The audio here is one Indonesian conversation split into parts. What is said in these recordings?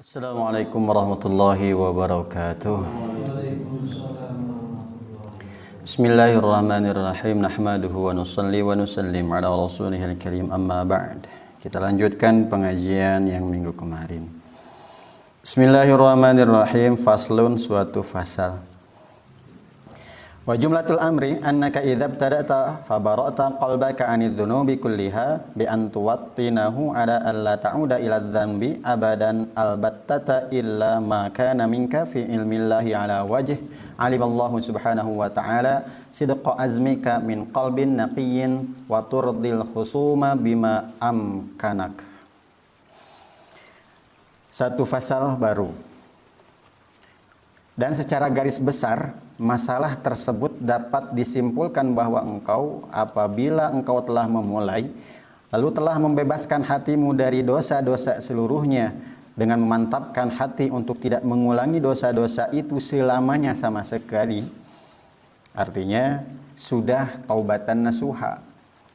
Assalamualaikum warahmatullahi wabarakatuh. Bismillahirrahmanirrahim. Nahmaduhu wa nusalli wa nusallim ala rasulihil karim, amma ba'd. Kita lanjutkan pengajian yang minggu kemarin. Bismillahirrahmanirrahim. Faslun, suatu fasal. Wa jumlatul amri annaka idza ibtada'ta fa bara'ta qalbaka 'anidz dzunubi kulliha bi an tuwattinahu 'ala alla ta'uda ila dzambi abadan albattata illa ma kana minka fi ilmillahi 'ala wajh 'alimallahu subhanahu wa ta'ala sidqa azmika min qalbin naqiyyin wa turdil khusuma bima amkanak. Satu fasal baru. Dan secara garis besar, masalah tersebut dapat disimpulkan bahwa engkau apabila engkau telah memulai, lalu telah membebaskan hatimu dari dosa-dosa seluruhnya, dengan memantapkan hati untuk tidak mengulangi dosa-dosa itu selamanya sama sekali. Artinya, sudah taubatan nasuha,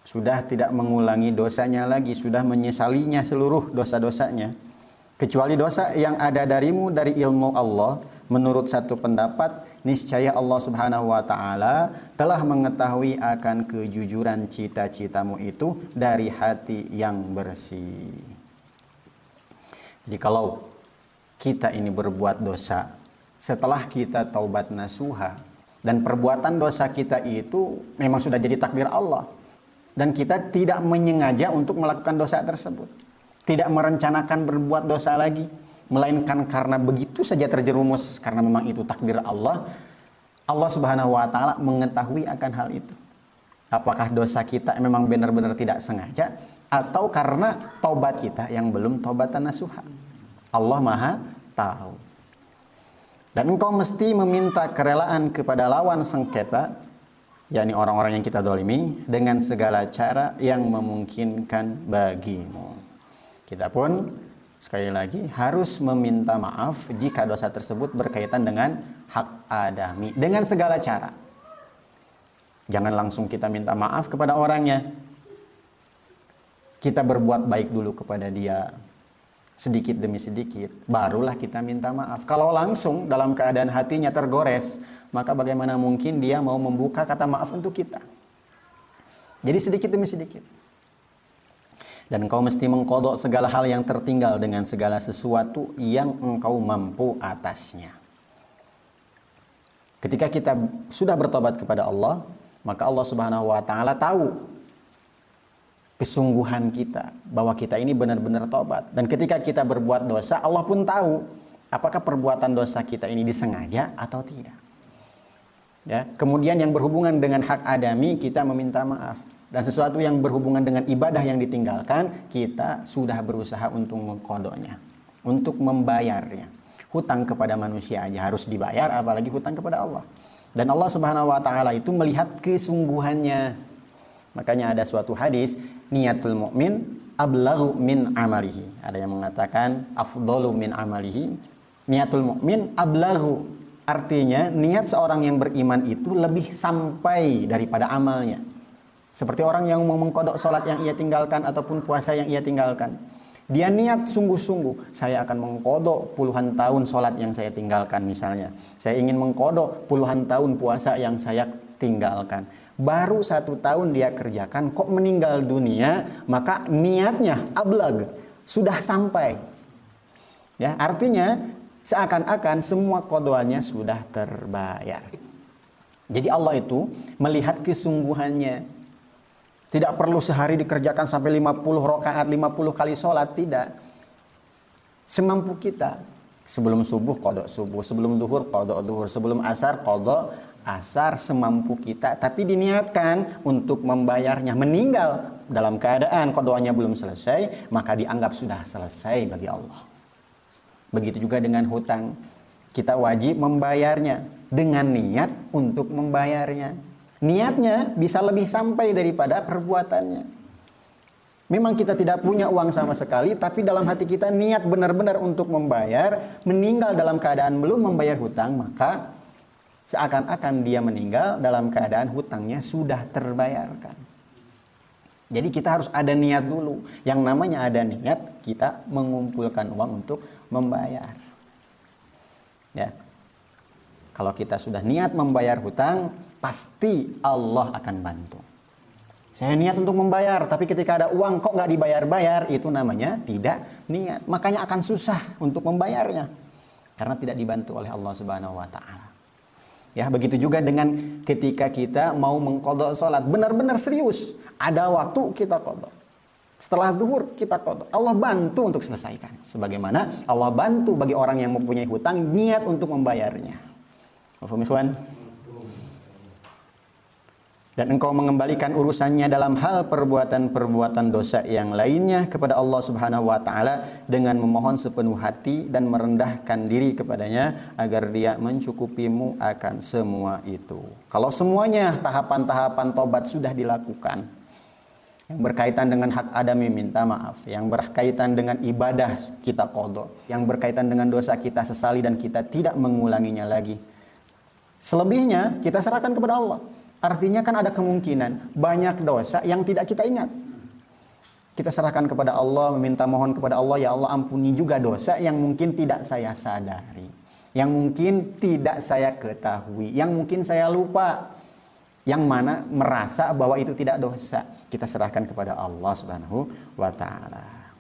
sudah tidak mengulangi dosanya lagi, sudah menyesalinya seluruh dosa-dosanya. Kecuali dosa yang ada darimu dari ilmu Allah. Menurut satu pendapat, niscaya Allah Subhanahu wa ta'ala telah mengetahui akan kejujuran cita-citamu itu dari hati yang bersih. Jadi kalau kita ini berbuat dosa, setelah kita taubat nasuha, dan perbuatan dosa kita itu memang sudah jadi takdir Allah, dan kita tidak menyengaja untuk melakukan dosa tersebut, tidak merencanakan berbuat dosa lagi, melainkan karena begitu saja terjerumus karena memang itu takdir Allah. Allah Subhanahu wa ta'ala mengetahui akan hal itu. Apakah dosa kita memang benar-benar tidak sengaja, atau karena taubat kita yang belum taubatan nasuha. Allah Maha tahu. Dan engkau mesti meminta kerelaan kepada lawan sengketa, yakni orang-orang yang kita zalimi, dengan segala cara yang memungkinkan bagimu. Kita pun sekali lagi harus meminta maaf jika dosa tersebut berkaitan dengan hak adami dengan segala cara. Jangan langsung kita minta maaf kepada orangnya. Kita berbuat baik dulu kepada dia sedikit demi sedikit, barulah kita minta maaf. Kalau langsung dalam keadaan hatinya tergores, maka bagaimana mungkin dia mau membuka kata maaf untuk kita? Jadi sedikit demi sedikit. Dan engkau mesti mengqadha segala hal yang tertinggal dengan segala sesuatu yang engkau mampu atasnya. Ketika kita sudah bertobat kepada Allah, maka Allah Subhanahu wa ta'ala tahu kesungguhan kita, bahwa kita ini benar-benar tobat. Dan ketika kita berbuat dosa, Allah pun tahu apakah perbuatan dosa kita ini disengaja atau tidak. Ya, kemudian yang berhubungan dengan hak adami, kita meminta maaf. Dan sesuatu yang berhubungan dengan ibadah yang ditinggalkan, kita sudah berusaha untuk mengqadanya, untuk membayarnya. Hutang kepada manusia aja harus dibayar, apalagi hutang kepada Allah. Dan Allah Subhanahu wa ta'ala itu melihat kesungguhannya. Makanya ada suatu hadis, niyatul mu'min ablaghu min amalihi. Ada yang mengatakan afdalu min amalihi. Niyatul mu'min ablaghu, artinya niat seorang yang beriman itu lebih sampai daripada amalnya. Seperti orang yang mau mengqadha sholat yang ia tinggalkan ataupun puasa yang ia tinggalkan. Dia niat sungguh-sungguh, saya akan mengqadha puluhan tahun sholat yang saya tinggalkan misalnya. Saya ingin mengqadha puluhan tahun puasa yang saya tinggalkan. Baru 1 tahun dia kerjakan, kok meninggal dunia, maka niatnya ablag, sudah sampai. Ya, artinya seakan-akan semua qadanya sudah terbayar. Jadi Allah itu melihat kesungguhannya. Tidak perlu sehari dikerjakan sampai 50 rakaat, 50 kali sholat, tidak. Semampu kita. Sebelum subuh, qadha subuh. Sebelum duhur, qadha duhur. Sebelum asar, qadha asar, semampu kita. Tapi diniatkan untuk membayarnya. Meninggal dalam keadaan qadhanya belum selesai, maka dianggap sudah selesai bagi Allah. Begitu juga dengan hutang. Kita wajib membayarnya dengan niat untuk membayarnya. Niatnya bisa lebih sampai daripada perbuatannya. Memang kita tidak punya uang sama sekali, tapi dalam hati kita niat benar-benar untuk membayar, meninggal dalam keadaan belum membayar hutang, maka seakan-akan dia meninggal dalam keadaan hutangnya sudah terbayarkan. Jadi kita harus ada niat dulu. Yang namanya ada niat, kita mengumpulkan uang untuk membayar. Ya. Kalau kita sudah niat membayar hutang, pasti Allah akan bantu. Saya niat untuk membayar, tapi ketika ada uang kok nggak dibayar-bayar, itu namanya tidak niat. Makanya akan susah untuk membayarnya, karena tidak dibantu oleh Allah Subhanahu wa Ta'ala. Ya, begitu juga dengan ketika kita mau mengqadha salat, benar-benar serius, ada waktu kita qadha. Setelah zuhur kita qadha. Allah bantu untuk selesaikan. Sebagaimana Allah bantu bagi orang yang mempunyai hutang niat untuk membayarnya. Mafhum ikhwan? Dan engkau mengembalikan urusannya dalam hal perbuatan-perbuatan dosa yang lainnya kepada Allah Subhanahu wa Ta'ala dengan memohon sepenuh hati dan merendahkan diri kepadanya agar Dia mencukupimu akan semua itu. Kalau semuanya tahapan-tahapan tobat sudah dilakukan, yang berkaitan dengan hak adami minta maaf, yang berkaitan dengan ibadah kita qadha, yang berkaitan dengan dosa kita sesali dan kita tidak mengulanginya lagi, selebihnya kita serahkan kepada Allah. Artinya kan ada kemungkinan banyak dosa yang tidak kita ingat. Kita serahkan kepada Allah, meminta mohon kepada Allah, ya Allah ampuni juga dosa yang mungkin tidak saya sadari, yang mungkin tidak saya ketahui, yang mungkin saya lupa, yang mana merasa bahwa itu tidak dosa. Kita serahkan kepada Allah Subhanahu wa Ta'ala.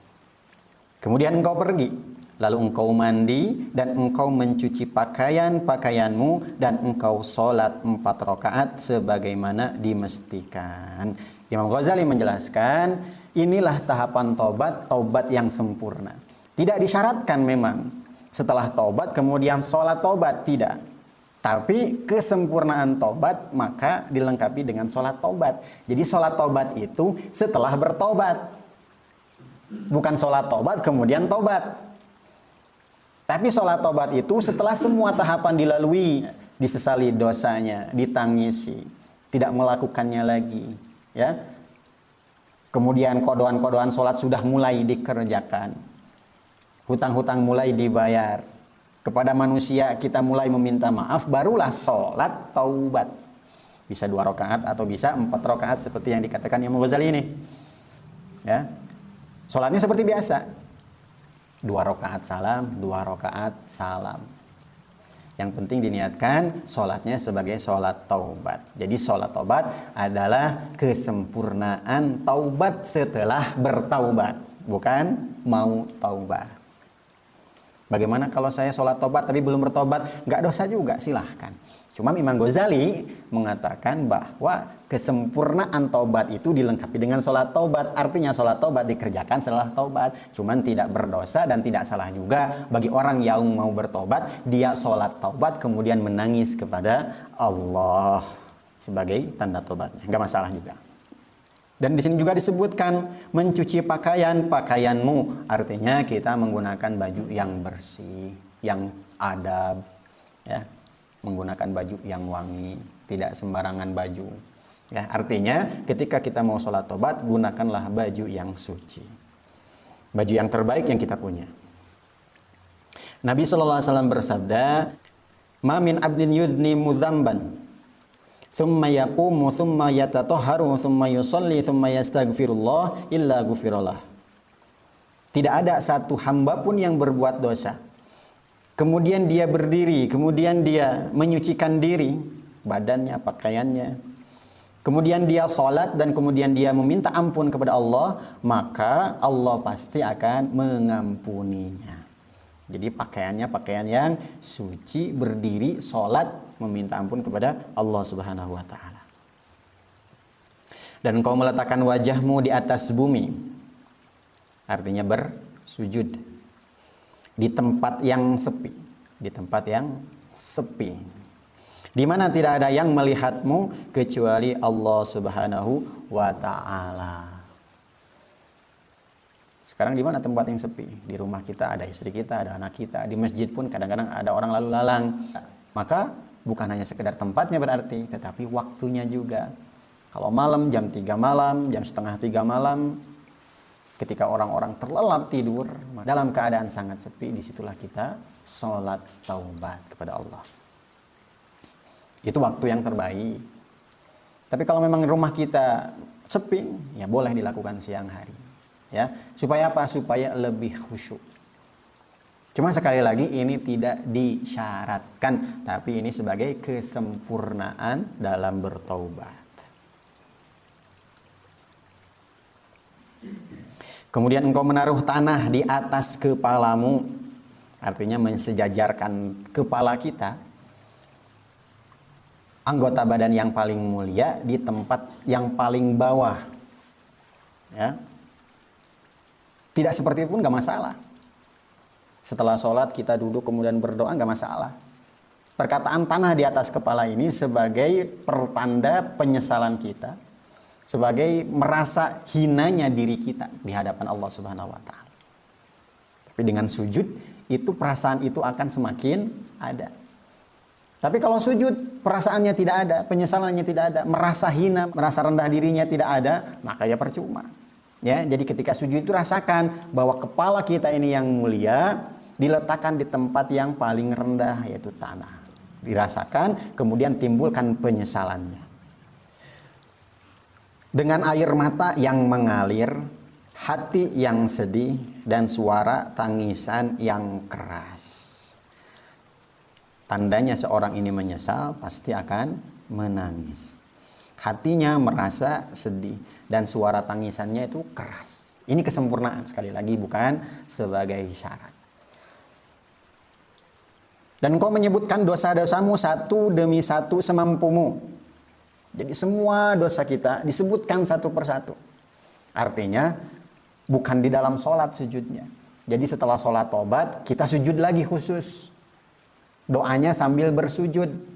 Kemudian engkau pergi, lalu engkau mandi dan engkau mencuci pakaianmu dan engkau sholat 4 rakaat sebagaimana dimestikan. Imam Ghazali menjelaskan, inilah tahapan taubat yang sempurna. Tidak disyaratkan memang setelah taubat kemudian sholat taubat, tidak. Tapi kesempurnaan taubat maka dilengkapi dengan sholat taubat. Jadi sholat taubat itu setelah bertobat. Bukan sholat taubat kemudian taubat. Tapi sholat taubat itu setelah semua tahapan dilalui, disesali dosanya, ditangisi, tidak melakukannya lagi, ya. Kemudian qadhaan-qadhaan sholat sudah mulai dikerjakan, hutang-hutang mulai dibayar, kepada manusia kita mulai meminta maaf, barulah sholat taubat. Bisa 2 rakaat atau bisa 4 rakaat seperti yang dikatakan Imam Ghazali ini, ya. Sholatnya seperti biasa, 2 rakaat salam, 2 rakaat salam. Yang penting diniatkan sholatnya sebagai sholat taubat. Jadi sholat taubat adalah kesempurnaan taubat setelah bertaubat, bukan mau taubat. Bagaimana kalau saya sholat taubat tapi belum bertobat? Nggak dosa juga, silahkan. Cuma Imam Ghazali mengatakan bahwa kesempurnaan taubat itu dilengkapi dengan sholat taubat. Artinya sholat taubat dikerjakan setelah taubat. Cuman tidak berdosa dan tidak salah juga bagi orang yang mau bertobat, dia sholat taubat kemudian menangis kepada Allah sebagai tanda taubatnya. Nggak masalah juga. Dan di sini juga disebutkan mencuci pakaianmu, artinya kita menggunakan baju yang bersih, yang adab, ya, menggunakan baju yang wangi, tidak sembarangan baju. Ya, artinya ketika kita mau sholat taubat, gunakanlah baju yang suci, baju yang terbaik yang kita punya. Nabi SAW bersabda, "Ma min abdin yudni muzamban, thumma yaqumu thumma yatatahharu thumma yusalli thumma yastaghfirullah illa ghufiralah." Tidak ada satu hamba pun yang berbuat dosa, kemudian dia berdiri, kemudian dia menyucikan diri, badannya, pakaiannya, kemudian dia sholat dan kemudian dia meminta ampun kepada Allah, maka Allah pasti akan mengampuninya. Jadi pakaiannya pakaian yang suci, berdiri, sholat, meminta ampun kepada Allah Subhanahu wa Ta'ala. Dan engkau meletakkan wajahmu di atas bumi, artinya bersujud di tempat yang sepi, di tempat yang sepi, di mana tidak ada yang melihatmu kecuali Allah Subhanahu wa Ta'ala. Sekarang di mana tempat yang sepi? Di rumah kita ada istri kita, ada anak kita. Di masjid pun kadang-kadang ada orang lalu lalang. Maka bukan hanya sekedar tempatnya berarti, tetapi waktunya juga. Kalau malam, jam 3 malam, jam setengah 3 malam, ketika orang-orang terlelap tidur, dalam keadaan sangat sepi, disitulah kita sholat taubat kepada Allah. Itu waktu yang terbaik. Tapi kalau memang rumah kita sepi, ya boleh dilakukan siang hari. Ya, supaya apa? Supaya lebih khusyuk. Cuma sekali lagi ini tidak disyaratkan, tapi ini sebagai kesempurnaan dalam bertaubat. Kemudian engkau menaruh tanah di atas kepalamu, artinya mensejajarkan kepala kita, anggota badan yang paling mulia di tempat yang paling bawah. Ya. Tidak seperti itu pun nggak masalah. Setelah sholat kita duduk kemudian berdoa nggak masalah. Perkataan tanah di atas kepala ini sebagai pertanda penyesalan kita, sebagai merasa hinanya diri kita di hadapan Allah Subhanahu wa taala. Tapi dengan sujud itu perasaan itu akan semakin ada. Tapi kalau sujud perasaannya tidak ada, penyesalannya tidak ada, merasa hina, merasa rendah dirinya tidak ada, maka ya percuma. Ya, jadi ketika sujud itu rasakan bahwa kepala kita ini yang mulia diletakkan di tempat yang paling rendah, yaitu tanah. Dirasakan, kemudian timbulkan penyesalannya. Dengan air mata yang mengalir, hati yang sedih, dan suara tangisan yang keras. Tandanya seorang ini menyesal, pasti akan menangis. Hatinya merasa sedih dan suara tangisannya itu keras. Ini kesempurnaan, sekali lagi bukan sebagai syarat. Dan kau menyebutkan dosa-dosamu satu demi satu semampumu. Jadi semua dosa kita disebutkan satu persatu. Artinya bukan di dalam sholat sujudnya. Jadi setelah sholat tobat kita sujud lagi khusus. Doanya sambil bersujud.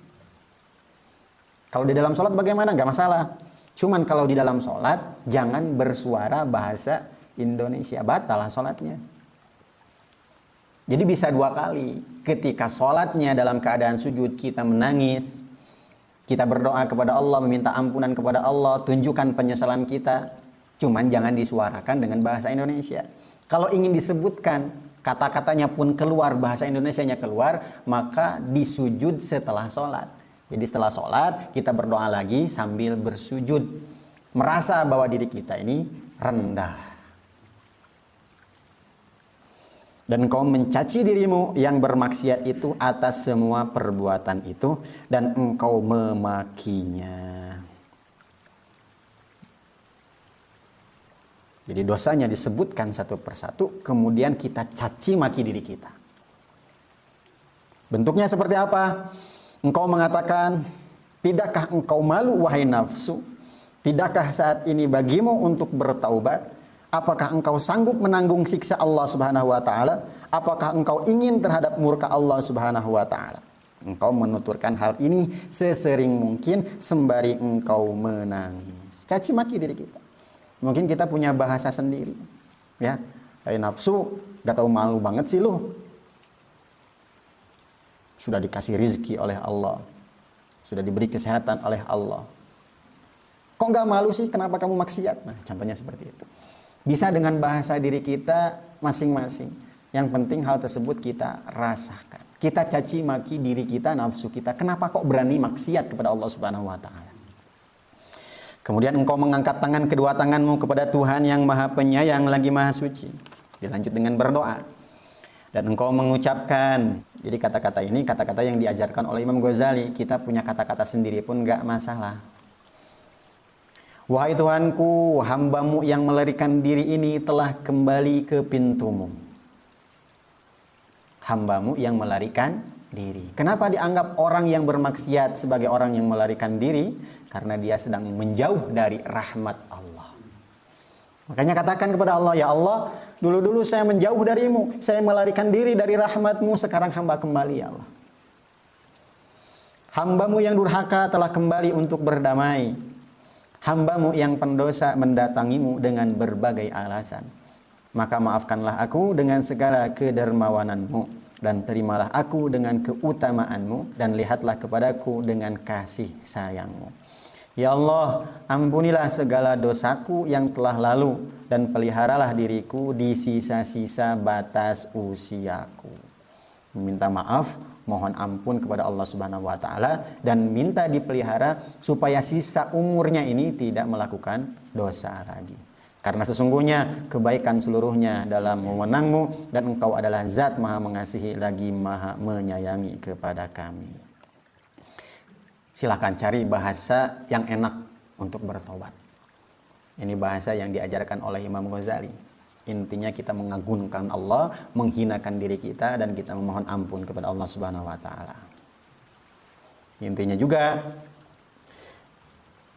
Kalau di dalam sholat bagaimana? Gak masalah. Cuman kalau di dalam sholat jangan bersuara bahasa Indonesia, batal sholatnya. Jadi bisa dua kali. Ketika sholatnya dalam keadaan sujud kita menangis, kita berdoa kepada Allah, meminta ampunan kepada Allah, tunjukkan penyesalan kita. Cuman jangan disuarakan dengan bahasa Indonesia. Kalau ingin disebutkan, kata-katanya pun keluar, bahasa Indonesianya keluar, maka disujud setelah sholat. Jadi setelah sholat kita berdoa lagi sambil bersujud. Merasa bahwa diri kita ini rendah. Dan kau mencaci dirimu yang bermaksiat itu atas semua perbuatan itu, dan engkau memakinya. Jadi dosanya disebutkan satu persatu, kemudian kita caci maki diri kita. Bentuknya seperti apa? Engkau mengatakan, tidakkah engkau malu wahai nafsu? Tidakkah saat ini bagimu untuk bertaubat? Apakah engkau sanggup menanggung siksa Allah Subhanahu wa taala? Apakah engkau ingin terhadap murka Allah Subhanahu wa taala? Engkau menuturkan hal ini sesering mungkin sembari engkau menangis. Caci maki diri kita. Mungkin kita punya bahasa sendiri. Ya, hai nafsu, gak tahu malu banget sih lu. Sudah dikasih rizki oleh Allah, sudah diberi kesehatan oleh Allah. Kok gak malu sih? Kenapa kamu maksiat? Nah, contohnya seperti itu. Bisa dengan bahasa diri kita masing-masing. Yang penting hal tersebut kita rasakan. Kita caci maki diri kita, nafsu kita. Kenapa kok berani maksiat kepada Allah Subhanahu wa taala? Kemudian engkau mengangkat tangan kedua tanganmu kepada Tuhan yang Maha Penyayang lagi Maha Suci. Dilanjut dengan berdoa. Dan engkau mengucapkan. Jadi kata-kata ini kata-kata yang diajarkan oleh Imam Ghazali. Kita punya kata-kata sendiri pun gak masalah. Wahai Tuhanku, hambamu yang melarikan diri ini telah kembali ke pintumu. Hambamu yang melarikan diri. Kenapa dianggap orang yang bermaksiat sebagai orang yang melarikan diri? Karena dia sedang menjauh dari rahmat Allah. Makanya katakan kepada Allah, ya Allah, dulu-dulu saya menjauh darimu, saya melarikan diri dari rahmatmu, sekarang hamba kembali ya Allah. Hambamu yang durhaka telah kembali untuk berdamai. Hambamu yang pendosa mendatangimu dengan berbagai alasan. Maka maafkanlah aku dengan segala kedermawananmu, dan terimalah aku dengan keutamaanmu, dan lihatlah kepadaku dengan kasih sayangmu. Ya Allah, ampunilah segala dosaku yang telah lalu, dan peliharalah diriku di sisa-sisa batas usiaku. Minta maaf, mohon ampun kepada Allah Subhanahu wa taala, dan minta dipelihara supaya sisa umurnya ini tidak melakukan dosa lagi. Karena sesungguhnya kebaikan seluruhnya dalam wewenangmu, dan engkau adalah zat maha mengasihi lagi maha menyayangi kepada kami. Silahkan cari bahasa yang enak untuk bertobat. Ini bahasa yang diajarkan oleh Imam Ghazali. Intinya kita mengagungkan Allah, menghinakan diri kita, dan kita memohon ampun kepada Allah Subhanahu wa taala. Intinya juga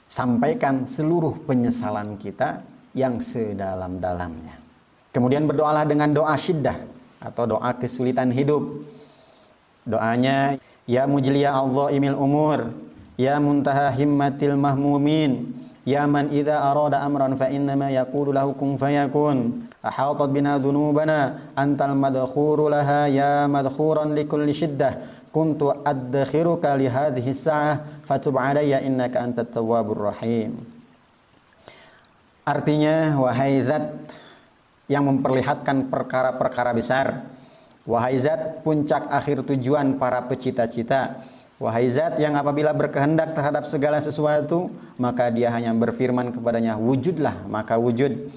sampaikan seluruh penyesalan kita yang sedalam-dalamnya. Kemudian berdoalah dengan doa syiddah atau doa kesulitan hidup. Doanya, ya mujliya Allah imil umur, ya muntaha himmatil mahmumin, ya man idza arada amran fa innama yaqulu lahu kun fayakun, ahatat bina dhunubana antal madkhuru laha ya madkhuran likulli syiddah, kuntu adkhiruka li hadhihi sa'ah fatub alayya innaka antat tawwabur rahim. Artinya, wahai zat yang memperlihatkan perkara-perkara besar, wahai zat puncak akhir tujuan para pecita-cita, wahai zat yang apabila berkehendak terhadap segala sesuatu, maka dia hanya berfirman kepadanya, wujudlah, maka wujud.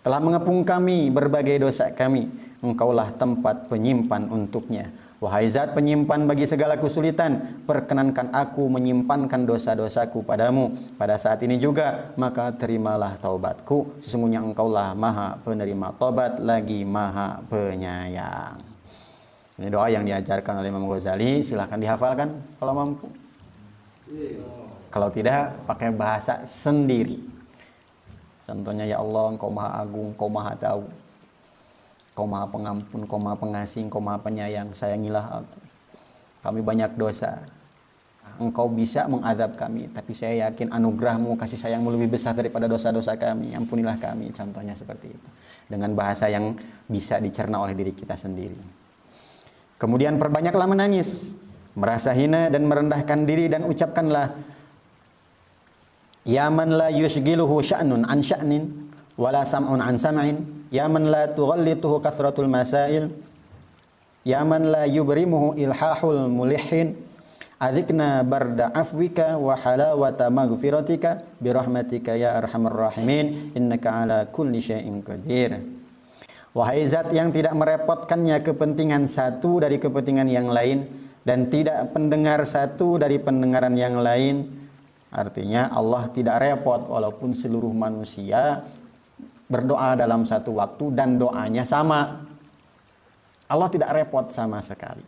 Telah mengepung kami berbagai dosa kami, engkaulah tempat penyimpan untuknya. Wahai zat penyimpan bagi segala kesulitan, perkenankan aku menyimpankan dosa-dosaku padamu pada saat ini juga, maka terimalah taubatku. Sesungguhnya engkaulah maha penerima taubat lagi maha penyayang. Ini doa yang diajarkan oleh Imam Ghazali. Silahkan dihafalkan kalau mampu. Kalau tidak, pakai bahasa sendiri. Contohnya, ya Allah, engkau maha agung, engkau maha tahu, Kau maha pengampun, Kau maha pengasih, Kau maha penyayang, sayangilah aku. Kami banyak dosa. Engkau bisa mengadab kami, tapi saya yakin anugerahmu, kasih sayangmu lebih besar daripada dosa-dosa kami. Ampunilah kami, contohnya seperti itu. Dengan bahasa yang bisa dicerna oleh diri kita sendiri. Kemudian perbanyaklah menangis, merasa hina dan merendahkan diri, dan ucapkanlah, ya man la yushgiluhu sya'nun an sya'nin, wala sam'un an sam'in, ya man la tughallituhu kathratul masail, ya man la yubrimuhu ilhahul mulihin, adzikna barda afwika wa halawata maghfiratika birahmatika ya arhamar rahimin innaka ala kulli syai'in qadir. Wahai zat yang tidak merepotkannya kepentingan satu dari kepentingan yang lain, dan tidak pendengar satu dari pendengaran yang lain. Artinya Allah tidak repot walaupun seluruh manusia berdoa dalam satu waktu dan doanya sama. Allah tidak repot sama sekali.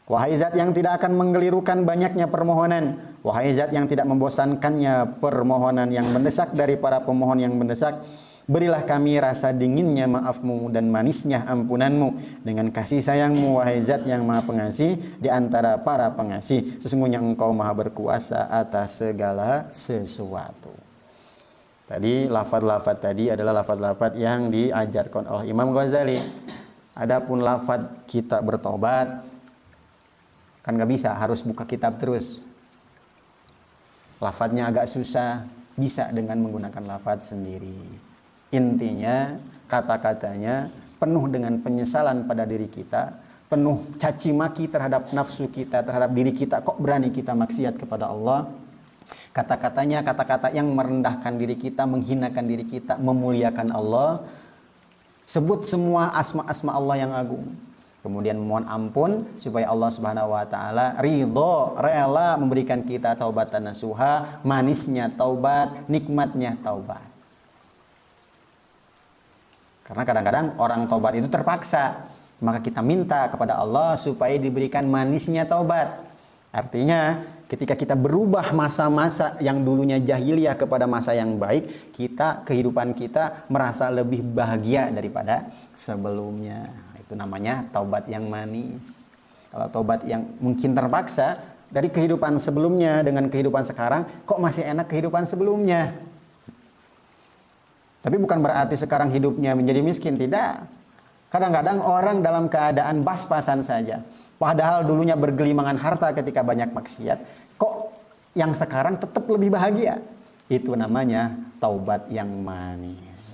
Wahai zat yang tidak akan menggelirukan banyaknya permohonan, wahai zat yang tidak membosankannya permohonan yang mendesak dari para pemohon yang mendesak, berilah kami rasa dinginnya maafmu dan manisnya ampunanmu dengan kasih sayangmu, wahai zat yang maha pengasih di antara para pengasih. Sesungguhnya engkau maha berkuasa atas segala sesuatu. Tadi lafaz-lafaz tadi adalah lafaz-lafaz yang diajarkan oleh Imam Ghazali. Adapun lafaz kita bertobat, kan nggak bisa, harus buka kitab terus. Lafaznya agak susah, bisa dengan menggunakan lafaz sendiri. Intinya kata-katanya penuh dengan penyesalan pada diri kita, penuh caci maki terhadap nafsu kita, terhadap diri kita. Kok berani kita maksiat kepada Allah? Kata-katanya kata-kata yang merendahkan diri kita, menghinakan diri kita, memuliakan Allah. Sebut semua asma-asma Allah yang agung. Kemudian mohon ampun supaya Allah Subhanahu wa taala ridho, rela memberikan kita taubatan nasuha, manisnya taubat, nikmatnya taubat. Karena kadang-kadang orang taubat itu terpaksa, maka kita minta kepada Allah supaya diberikan manisnya taubat. Artinya ketika kita berubah masa-masa yang dulunya jahiliyah kepada masa yang baik, kehidupan kita merasa lebih bahagia daripada sebelumnya. Itu namanya taubat yang manis. Kalau taubat yang mungkin terpaksa dari kehidupan sebelumnya dengan kehidupan sekarang, kok masih enak kehidupan sebelumnya. Tapi bukan berarti sekarang hidupnya menjadi miskin, tidak. Kadang-kadang orang dalam keadaan pas-pasan saja. Padahal dulunya bergelimangan harta ketika banyak maksiat, kok yang sekarang tetap lebih bahagia. Itu namanya taubat yang manis.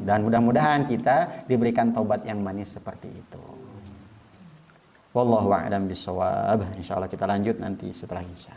Dan mudah-mudahan kita diberikan taubat yang manis seperti itu. Wallahu a'lam bishawab. Insyaallah kita lanjut nanti setelah Isya.